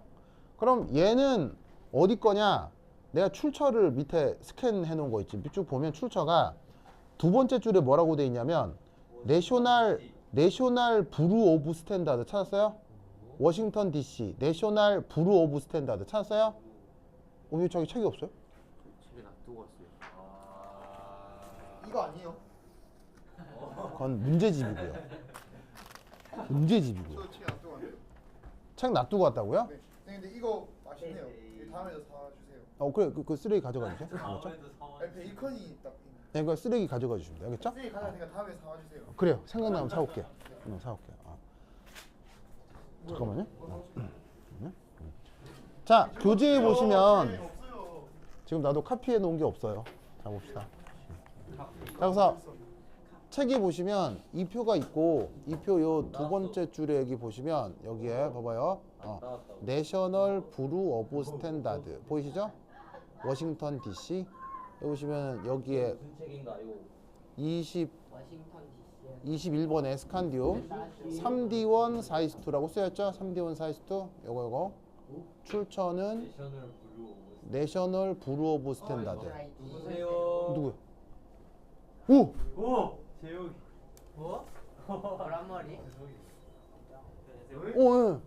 그럼 얘는 어디 거냐? 내가 출처를 밑에 스캔해 놓은 거 있지. 쭉 보면 출처가 두 번째 줄에 뭐라고 되어 있냐면 내셔널 부루 오브 스탠다드 찾았어요? 워싱턴 DC 내셔널 부루 오브 스탠다드 찾았어요? 왜 저기 책이 없어요? 집에 놔두고 왔어요. 이거 아니에요? 그건 문제집이고요. 문제집이고요. 저 책에 놔두고 왔는데. 책 놔두고 왔다고요? 네. 근데 이거 맛있네요. 이거 다음에도 사주세요. 그래 그 쓰레기 가져가 주세요. 알겠죠? 다음에도 사와. 아니, 베이컨이 딱 있는. 네, 그거 쓰레기 가져가 주시면 돼요. 알겠죠? 선생님 가져가니까 다음에 사와주세요. 그래요. 생각나면 사올게요. 사올게요. 잠깐만요. 자, 교재에 보시면 없어요. 지금 나도 카피해 놓은 게 없어요. 자, 봅시다. 자, 그래서 책에 보시면 이 표가 있고 이 표 요 두 번째 줄에 여기 보시면 여기에 봐봐요. 내셔널 부루 오브 스탠다드 보이시죠? 워싱턴 DC 여기 보시면 여기에 무슨 책인가 이거. 워싱턴 DC 21번에 스칸디움 3D1 4:2라고 쓰였죠? 3D1 4:2 요거 출처는 내셔널 블루 오브. 내셔널 부루 오브 스탠다드 누구세요? 누구야? 오! 오! 재욱이. 뭐? 보란 머리? 어,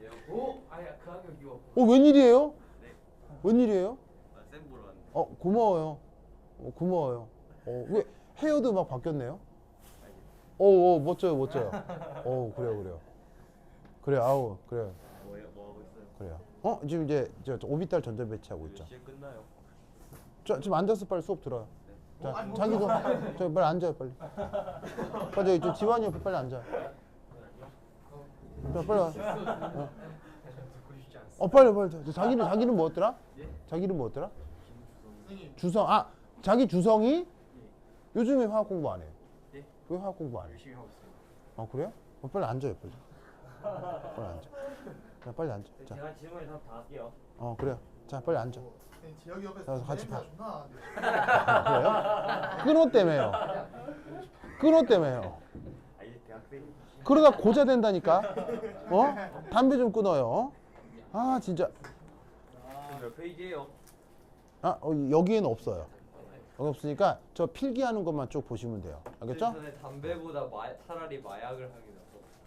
예. 오, 아니야 그 학교 이거. 웬일이에요? 네. 웬일이에요? 쌤 보러 왔는데. 고마워요. 고마워요. 왜 헤어도 막 바뀌었네요? 멋져요, 멋져요. 그래요. 그래, 아우, 그래요. 뭐예요? 뭐 하고 있어요? 그래요. 지금 이제 저 오비탈 전자 배치하고 있죠. 몇 시에 끝나요? 지금 앉아서 빨리 수업 들어요. 자, 아니, 뭐 자기도 저 빨리 앉아요, 빨리. 빨리 저 지환이 옆에 빨리 앉아. 자, 빨리 와. 듣고 싶지 않습니다. 빨리. 자기는 뭐였더라? 예? 자기는 뭐였더라? 선생님 주성. 자기 주성이 요즘에 화학 공부 안 해요. 예? 왜 화학 공부 안 해? 열심히 하고 있어요. 그래요? 빨리 앉아요, 빨리. 빨리 앉아. 자, 빨리 앉아. 자, 제가 질문을 다 할게요. 그래요. 자, 빨리 앉아. 선생님 지혁이 옆에서 나와서 같이 냄새가 봐. 존나 나는데. 그래요? 끊었다며요. 끊었다며요. 아예 대학생. 그러다 고자 된다니까. 담배 좀 끊어요. 진짜. 몇 페이지예요? 여기에는 없어요. 여기 없으니까 저 필기하는 것만 쭉 보시면 돼요. 알겠죠? 전에 담배보다 차라리 마약을 하게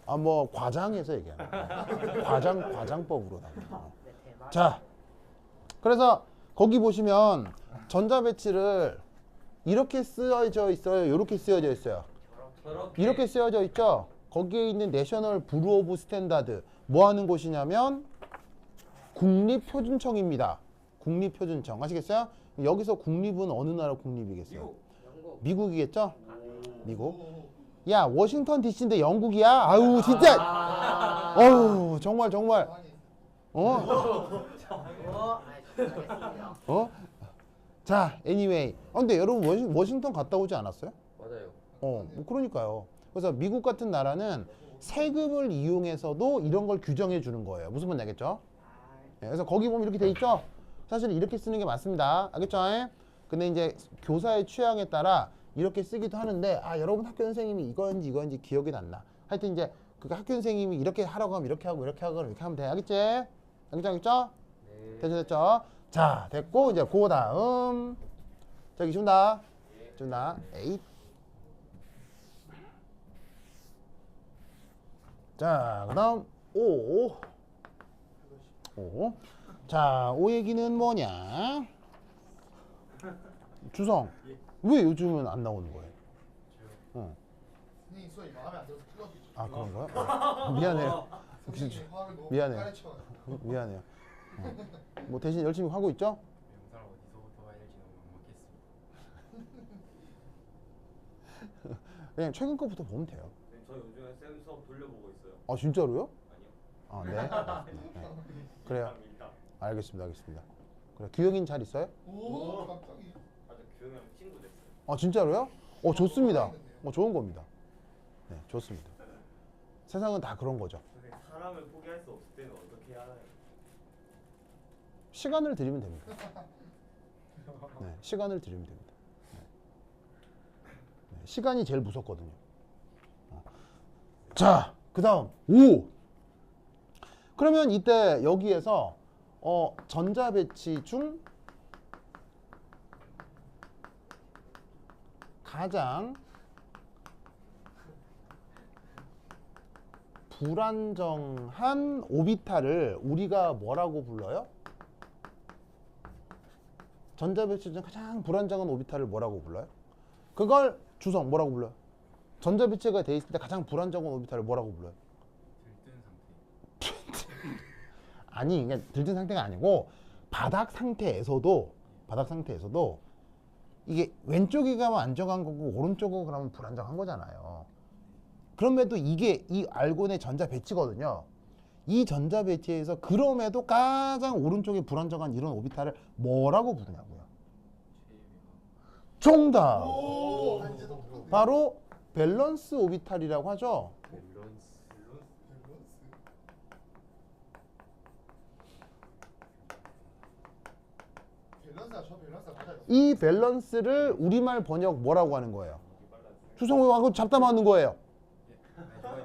돼서. 뭐 과장해서 얘기하는 거예요. 과장법으로 담배. 네, 대박. 자, 그래서 거기 보시면 전자 배치를 이렇게 쓰여져 있어요. 이렇게 쓰여져 있어요. 저렇게. 이렇게 쓰여져 있죠. 거기에 있는 내셔널 부루 오브 스탠다드 뭐 하는 곳이냐면 국립표준청입니다. 국립표준청 아시겠어요? 여기서 국립은 어느 나라 국립이겠어요? 미국. 미국이겠죠? 미국. 야, 워싱턴 DC인데 영국이야? 아유, 진짜. 어우, 정말. 알겠습니다. 자, anyway. 근데 여러분 워싱턴 갔다 오지 않았어요? 맞아요. 뭐 그러니까요. 그래서 미국 같은 나라는 세금을 이용해서도 이런 걸 규정해 주는 거예요. 무슨 말인지 알겠죠? 그래서 거기 보면 이렇게 돼 있죠? 사실 이렇게 쓰는 게 맞습니다. 알겠죠? 근데 이제 교사의 취향에 따라 이렇게 쓰기도 하는데 여러분 학교 선생님이 이건지 기억이 안 나. 하여튼 이제 그 학교 선생님이 이렇게 하라고 하면 이렇게 하고 이렇게 하면 돼. 알겠지? 알겠죠? 네. 됐죠? 자, 됐고 이제 그 다음 저기 준다. 에잇. 자, 그 다음 오. 자, 오 얘기는 뭐냐? 주성, 왜 요즘은 안 나오는 거예요? 선생님 수업이 마음에 안 들어서 틀어주죠. 그런 거야? 미안해요. 선생님 화를 너무 미안해요. 가르쳐. 미안해요. 뭐 대신 열심히 하고 있죠? 영상을 어디서부터 봐야 될지 너무 먹겠습니다. 그냥 최근 거부터 보면 돼요. 저 요즘에 쌤 수업 돌려보고 있어요. 진짜로요? 아니요. 네. 그래요. 밀당. 알겠습니다. 그래, 규영이는 잘 있어요? 오 갑자기. 아주 규영이랑 친구 됐어요. 진짜로요? 좋습니다. 좋은 겁니다. 네, 좋습니다. 세상은 다 그런 거죠. 선생님 사람을 포기할 수 없을 때는 어떻게 해야 하나요? 시간을 드리면 됩니다. 네, 시간을 드리면 됩니다. 네, 시간이 제일 무섭거든요. 자, 그 다음 5. 그러면 이때 여기에서 전자 배치 중 가장 불안정한 오비탈을 우리가 뭐라고 불러요? 전자 배치 중 가장 불안정한 오비탈을 뭐라고 불러요? 그걸 주성 뭐라고 불러요? 전자 배치가 돼 있을 때 가장 불안정한 오비탈을 뭐라고 불러요? 들뜬 상태. 아니, 그러니까 들뜬 상태가 아니고 바닥 상태에서도 이게 왼쪽이 가면 안정한 거고 오른쪽으로 가면 불안정한 거잖아요. 그럼에도 이게 이 알곤의 전자 배치거든요. 이 전자 배치에서 그럼에도 가장 오른쪽에 불안정한 이런 오비탈을 뭐라고 부르냐고요? 정답! 오 이제 또 바로 밸런스 오비탈이라고 하죠. 밸런스. 밸런스가 맞아요. 이 밸런스를 우리말 번역 뭐라고 하는 거예요? 주성호하고 잡다 맞는 거예요. 적어에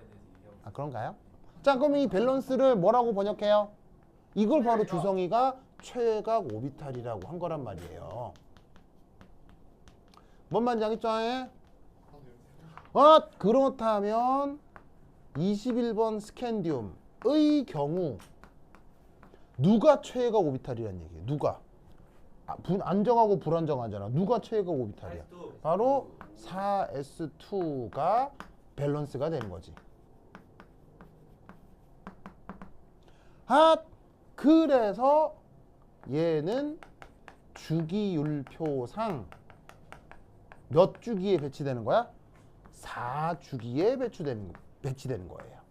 대해서 얘기하고. 그런가요? 자, 그럼 이 밸런스를 뭐라고 번역해요? 이걸 바로 주성이가 최각 오비탈이라고 한 거란 말이에요. 뭔 말인지 알겠죠? 그렇다면 21번 스캔디움의 경우 누가 최애가 오비탈이라는 얘기예요. 누가? 안정하고 불안정하잖아. 누가 최애가 오비탈이야? 바로 4s2가 밸런스가 되는 거지. 그래서 얘는 주기율표상 몇 주기에 배치되는 거야? 4주기에 배치되는 거예요.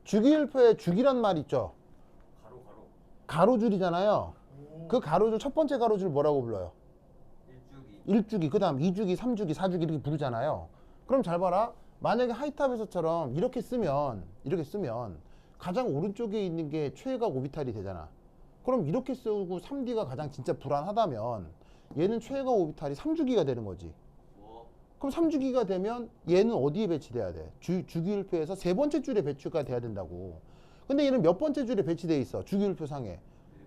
주기율표에 주기란 말 있죠? 가로줄이잖아요. 그 가로줄 첫 번째 가로줄 뭐라고 불러요? 1주기. 그 다음 2주기, 3주기, 4주기 이렇게 부르잖아요. 그럼 잘 봐라. 만약에 하이탑에서처럼 이렇게 쓰면 가장 오른쪽에 있는 게 최애가 오비탈이 되잖아. 그럼 이렇게 쓰고 3D가 가장 진짜 불안하다면 얘는 최애가 오비탈이 3주기가 되는 거지. 그럼 3주기가 되면 얘는 어디에 배치돼야 돼? 주기율표에서 세 번째 줄에 배치가 돼야 된다고. 근데 얘는 몇 번째 줄에 배치돼 있어? 주기율표 상에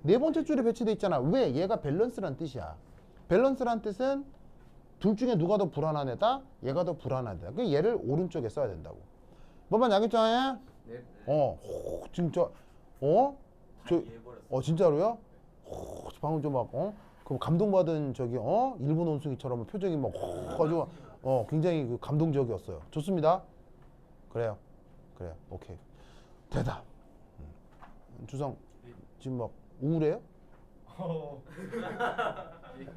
네 번째 줄에 배치돼 있잖아. 왜? 얘가 밸런스란 뜻이야. 밸런스란 뜻은 둘 중에 누가 더 불안한 애다? 얘가 더 불안한 애다. 그 얘를 오른쪽에 써야 된다고. 뭐만 알겠죠? 네. 진짜 진짜로요? 방금 좀 막 그 감동받은 저기 일본 원숭이처럼 표정이 막 가지고 굉장히 그 감동적이었어요. 좋습니다. 그래요. 오케이. 되다. 주성 지금 막 우울해요?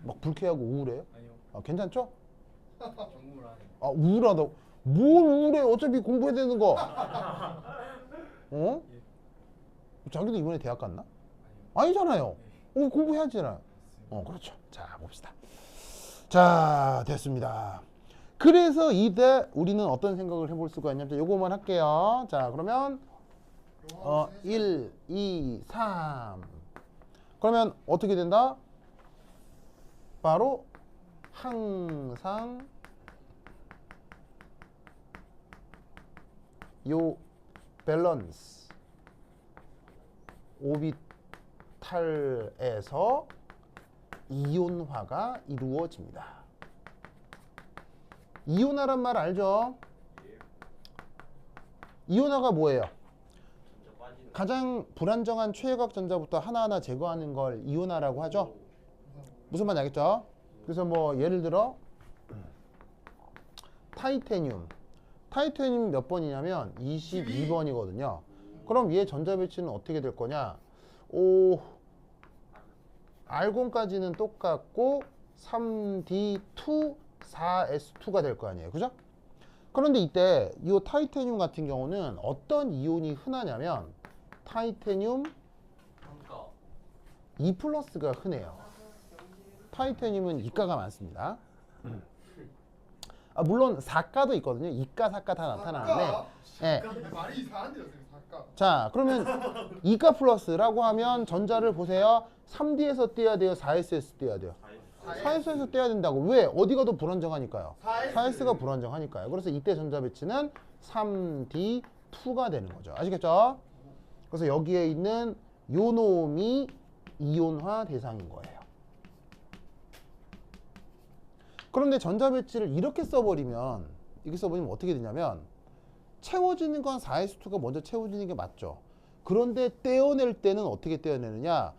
막 불쾌하고 우울해요? 아니요. 괜찮죠? 정우라네. 우울하다고? 뭘 우울해? 어차피 공부해야 되는 거. 자기도 이번에 대학 갔나? 아니잖아요. 공부해야지잖아요. 그렇죠. 자, 봅시다. 자, 됐습니다. 그래서 이때 우리는 어떤 생각을 해볼 수가 있냐면 요거만 할게요. 자, 그러면 1, 2, 3 그러면 어떻게 된다? 바로 항상 요 밸런스 오비탈에서 이온화가 이루어집니다. 이온화란 말 알죠? 이온화가 뭐예요? 가장 불안정한 최외곽 전자부터 하나하나 제거하는 걸 이온화라고 하죠. 무슨 말인지 알겠죠? 그래서 뭐 예를 들어 타이타늄 몇 번이냐면 22번이거든요. 그럼 얘 전자 배치는 어떻게 될 거냐? 알곤까지는 똑같고 3D2 4S2가 될 거 아니에요. 그죠? 그런데 이때 이 타이타늄 같은 경우는 어떤 이온이 흔하냐면 타이타늄 2+가 흔해요. 타이타늄은 이가가 많습니다. 물론 4가도 있거든요. 이가, 4가 다 나타나는데 말이 이상한데요, 사과. 자, 그러면 2가 플러스라고 하면 전자를 보세요. 3D에서 떼야 돼요? 4S에서 떼야 돼요? 4S에서 떼야 된다고. 왜? 어디가 더 불안정하니까요? 4S가 불안정하니까요. 그래서 이때 전자 배치는 3D2가 되는 거죠. 아시겠죠? 그래서 여기에 있는 요 놈이 이온화 대상인 거예요. 그런데 전자 배치를 이렇게 써버리면 어떻게 되냐면 채워지는 건 4S2가 먼저 채워지는 게 맞죠. 그런데 떼어낼 때는 어떻게 떼어내느냐?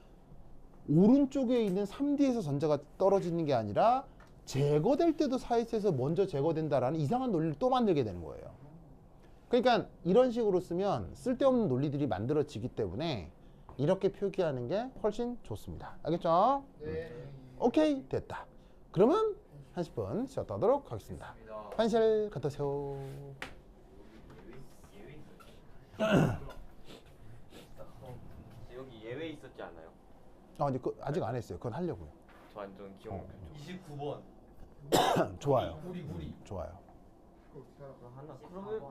오른쪽에 있는 3D에서 전자가 떨어지는 게 아니라 제거될 때도 4S에서 먼저 제거된다라는 이상한 논리를 또 만들게 되는 거예요. 그러니까 이런 식으로 쓰면 쓸데없는 논리들이 만들어지기 때문에 이렇게 표기하는 게 훨씬 좋습니다. 알겠죠? 네. 오케이, 됐다. 그러면 30분 쉬었다 하도록 하겠습니다. 환실 갖다 세워. 여기 예외 있었지 않나요? 이제 아직 안 했어요. 그건 하려고요. 저 완전 기억 못 했죠. 29번. 좋아요. 구리. 좋아요. 그거 그러면